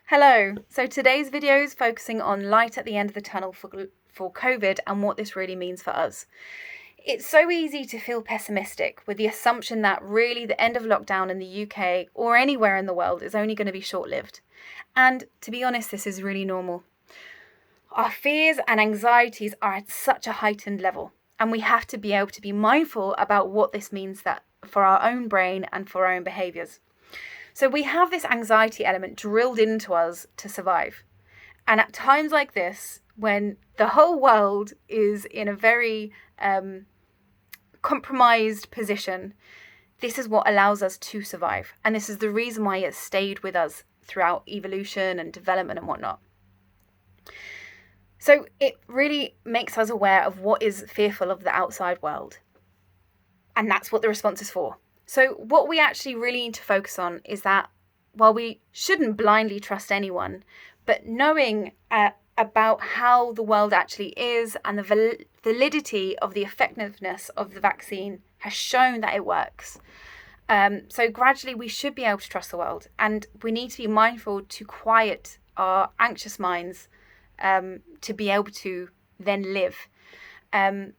Hello, so today's video is focusing on light at the end of the tunnel for COVID and what this really means for us. It's so easy to feel pessimistic with the assumption that really the end of lockdown in the UK or anywhere in the world is only going to be short-lived. And to be honest, this is really normal. Our fears and anxieties are at such a heightened level, and we have to be able to be mindful about what this means for our own brain and for our own behaviours. So we have this anxiety element drilled into us to survive. And at times like this, when the whole world is in a very compromised position, this is what allows us to survive. And this is the reason why it's stayed with us throughout evolution and development and whatnot. So it really makes us aware of what is fearful of the outside world. And that's what the response is for. So what we actually really need to focus on is that while we shouldn't blindly trust anyone, but knowing about how the world actually is and the validity of the effectiveness of the vaccine has shown that it works. So gradually we should be able to trust the world, and we need to be mindful to quiet our anxious minds to be able to then live. The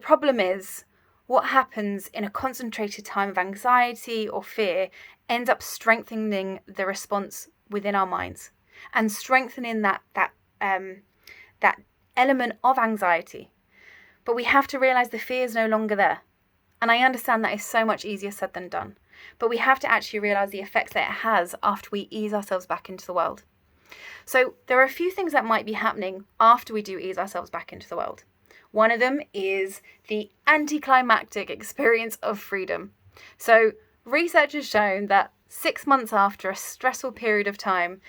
problem is, what happens in a concentrated time of anxiety or fear ends up strengthening the response within our minds and strengthening that element of anxiety. But we have to realize the fear is no longer there. And I understand that is so much easier said than done. But we have to actually realize the effects that it has after we ease ourselves back into the world. So there are a few things that might be happening after we do ease ourselves back into the world. One of them is the anticlimactic experience of freedom. So research has shown that 6 months after a stressful period of time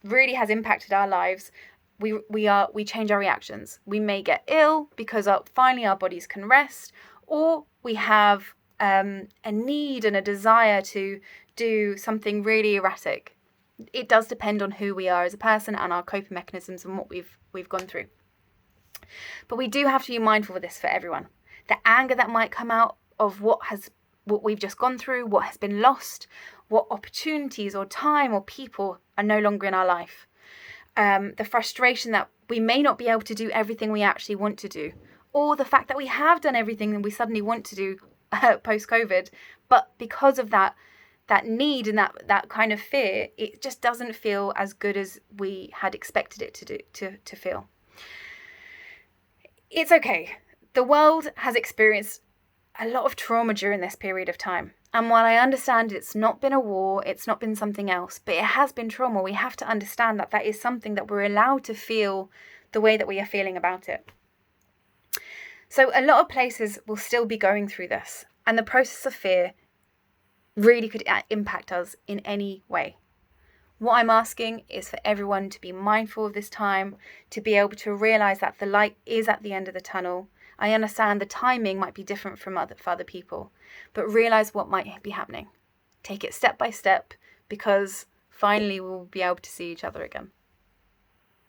really has impacted our lives, we change our reactions. We may get ill because finally our bodies can rest, or we have a need and a desire to do something really erratic. It does depend on who we are as a person and our coping mechanisms and what we've gone through. But we do have to be mindful of this for everyone. The anger that might come out of what we've just gone through, what has been lost, what opportunities or time or people are no longer in our life. The frustration that we may not be able to do everything we actually want to do, or the fact that we have done everything that we suddenly want to do post-COVID, but because of that need and that kind of fear, it just doesn't feel as good as we had expected it to feel. It's okay. The world has experienced a lot of trauma during this period of time. And while I understand it's not been a war, it's not been something else, but it has been trauma, we have to understand that that is something that we're allowed to feel the way that we are feeling about it. So a lot of places will still be going through this, and the process of fear really could impact us in any way. What I'm asking is for everyone to be mindful of this time, to be able to realize that the light is at the end of the tunnel. I understand the timing might be different for other people, but realize what might be happening. Take it step by step, because finally we'll be able to see each other again.